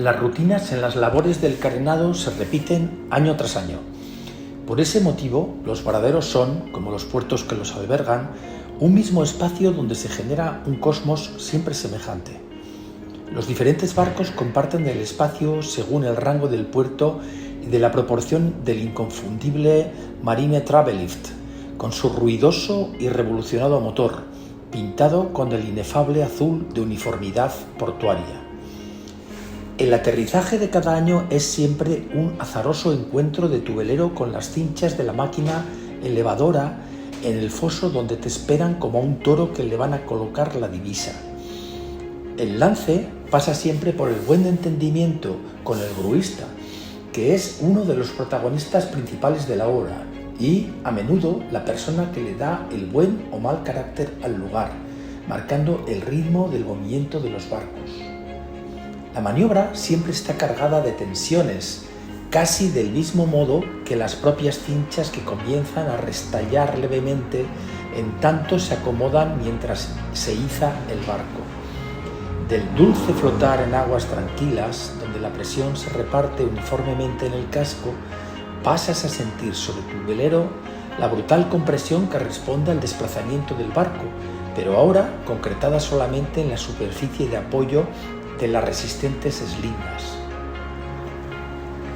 Las rutinas en las labores del carenado se repiten año tras año. Por ese motivo, los varaderos son, como los puertos que los albergan, un mismo espacio donde se genera un cosmos siempre semejante. Los diferentes barcos comparten el espacio según el rango del puerto y de la proporción del inconfundible Marine Travelift, con su ruidoso y revolucionado motor, pintado con el inefable azul de uniformidad portuaria. El aterrizaje de cada año es siempre un azaroso encuentro de tu velero con las cinchas de la máquina elevadora en el foso donde te esperan como a un toro que le van a colocar la divisa. El lance pasa siempre por el buen entendimiento con el gruista, que es uno de los protagonistas principales de la obra y, a menudo, la persona que le da el buen o mal carácter al lugar, marcando el ritmo del movimiento de los barcos. La maniobra siempre está cargada de tensiones, casi del mismo modo que las propias cinchas que comienzan a restallar levemente en tanto se acomodan mientras se iza el barco. Del dulce flotar en aguas tranquilas, donde la presión se reparte uniformemente en el casco, pasas a sentir sobre tu velero la brutal compresión que responde al desplazamiento del barco, pero ahora concretada solamente en la superficie de apoyo de las resistentes eslinas.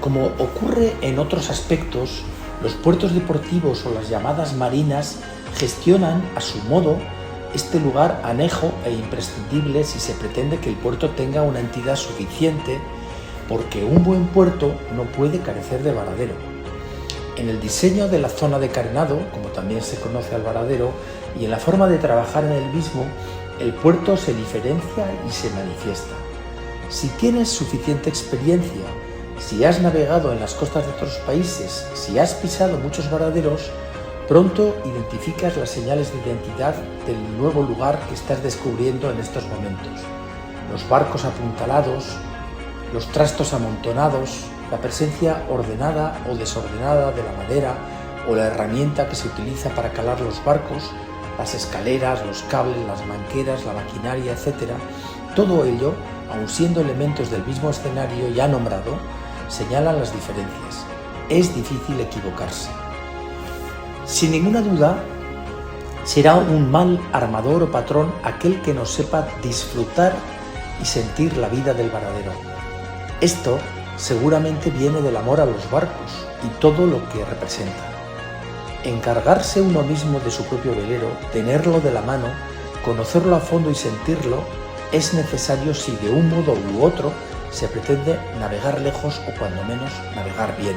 Como ocurre en otros aspectos, los puertos deportivos o las llamadas marinas gestionan a su modo este lugar anejo e imprescindible si se pretende que el puerto tenga una entidad suficiente, porque un buen puerto no puede carecer de varadero. En el diseño de la zona de carenado, como también se conoce al varadero, y en la forma de trabajar en el mismo, el puerto se diferencia y se manifiesta. Si tienes suficiente experiencia, si has navegado en las costas de otros países, si has pisado muchos varaderos, pronto identificas las señales de identidad del nuevo lugar que estás descubriendo en estos momentos. Los barcos apuntalados, los trastos amontonados, la presencia ordenada o desordenada de la madera o la herramienta que se utiliza para calar los barcos, las escaleras, los cables, las manqueras, la maquinaria, etc. Todo ello, aun siendo elementos del mismo escenario ya nombrado, señalan las diferencias. Es difícil equivocarse. Sin ninguna duda, será un mal armador o patrón aquel que no sepa disfrutar y sentir la vida del varadero. Esto seguramente viene del amor a los barcos y todo lo que representa. Encargarse uno mismo de su propio velero, tenerlo de la mano, conocerlo a fondo y sentirlo, es necesario si de un modo u otro se pretende navegar lejos o cuando menos navegar bien.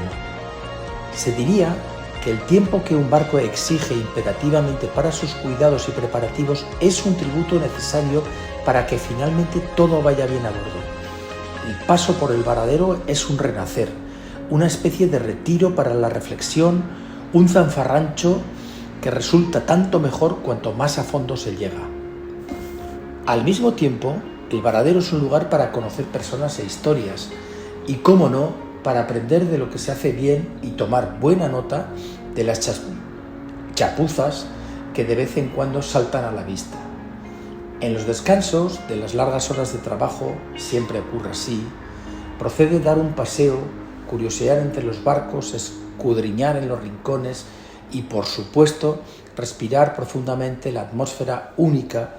Se diría que el tiempo que un barco exige imperativamente para sus cuidados y preparativos es un tributo necesario para que finalmente todo vaya bien a bordo. El paso por el varadero es un renacer, una especie de retiro para la reflexión, un zanfarrancho que resulta tanto mejor cuanto más a fondo se llega. Al mismo tiempo, el varadero es un lugar para conocer personas e historias y, cómo no, para aprender de lo que se hace bien y tomar buena nota de las chapuzas que de vez en cuando saltan a la vista. En los descansos de las largas horas de trabajo, siempre ocurre así, procede dar un paseo, curiosear entre los barcos, escudriñar en los rincones y, por supuesto, respirar profundamente la atmósfera única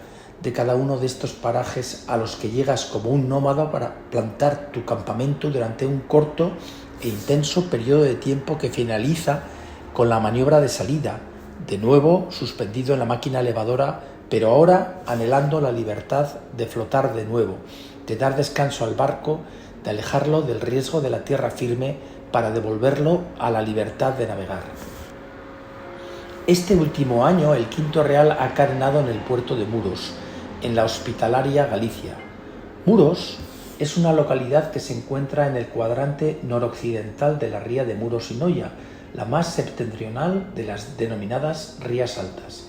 de cada uno de estos parajes a los que llegas como un nómada para plantar tu campamento durante un corto e intenso periodo de tiempo que finaliza con la maniobra de salida, de nuevo suspendido en la máquina elevadora, pero ahora anhelando la libertad de flotar de nuevo, de dar descanso al barco, de alejarlo del riesgo de la tierra firme para devolverlo a la libertad de navegar. Este último año el Quinto Real ha carenado en el puerto de Muros, en la hospitalaria Galicia. Muros es una localidad que se encuentra en el cuadrante noroccidental de la ría de Muros y Noia, la más septentrional de las denominadas Rías Altas.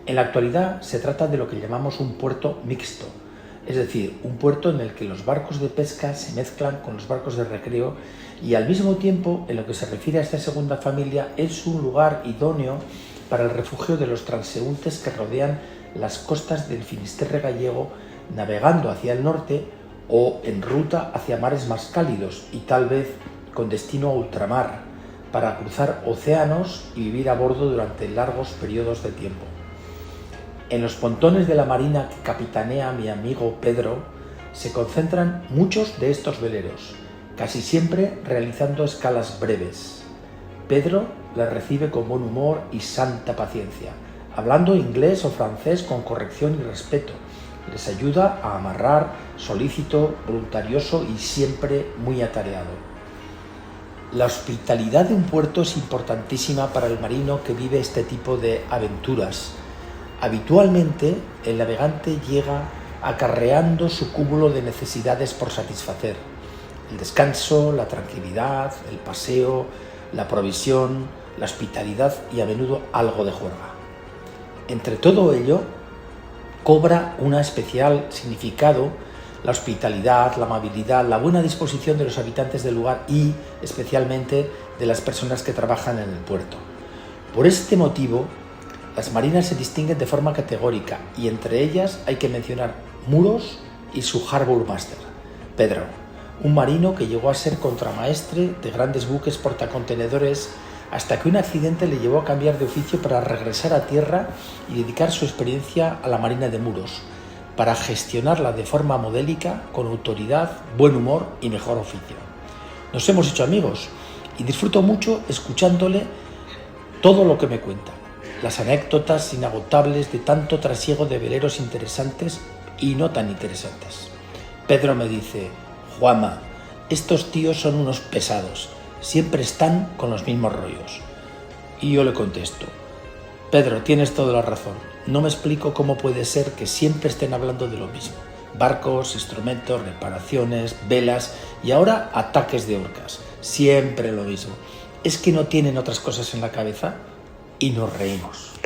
En la actualidad se trata de lo que llamamos un puerto mixto, es decir, un puerto en el que los barcos de pesca se mezclan con los barcos de recreo y al mismo tiempo, en lo que se refiere a esta segunda familia, es un lugar idóneo para el refugio de los transeúntes que rodean las costas del Finisterre gallego navegando hacia el norte o en ruta hacia mares más cálidos y tal vez con destino a ultramar, para cruzar océanos y vivir a bordo durante largos periodos de tiempo. En los pontones de la marina que capitanea mi amigo Pedro se concentran muchos de estos veleros, casi siempre realizando escalas breves. Pedro les recibe con buen humor y santa paciencia, hablando inglés o francés con corrección y respeto. Les ayuda a amarrar, solícito, voluntarioso y siempre muy atareado. La hospitalidad de un puerto es importantísima para el marino que vive este tipo de aventuras. Habitualmente, el navegante llega acarreando su cúmulo de necesidades por satisfacer: el descanso, la tranquilidad, el paseo, la provisión, la hospitalidad y a menudo algo de juerga. Entre todo ello, cobra un especial significado la hospitalidad, la amabilidad, la buena disposición de los habitantes del lugar y, especialmente, de las personas que trabajan en el puerto. Por este motivo, las marinas se distinguen de forma categórica y entre ellas hay que mencionar Muros y su Harbour Master, Pedro, un marino que llegó a ser contramaestre de grandes buques portacontenedores hasta que un accidente le llevó a cambiar de oficio para regresar a tierra y dedicar su experiencia a la marina de Muros, para gestionarla de forma modélica, con autoridad, buen humor y mejor oficio. Nos hemos hecho amigos y disfruto mucho escuchándole todo lo que me cuenta, las anécdotas inagotables de tanto trasiego de veleros interesantes y no tan interesantes. Pedro me dice: Juanma, estos tíos son unos pesados, siempre están con los mismos rollos. Y yo le contesto: Pedro, tienes toda la razón. No me explico cómo puede ser que siempre estén hablando de lo mismo. Barcos, instrumentos, reparaciones, velas y ahora ataques de orcas. Siempre lo mismo. ¿Es que no tienen otras cosas en la cabeza? Y nos reímos.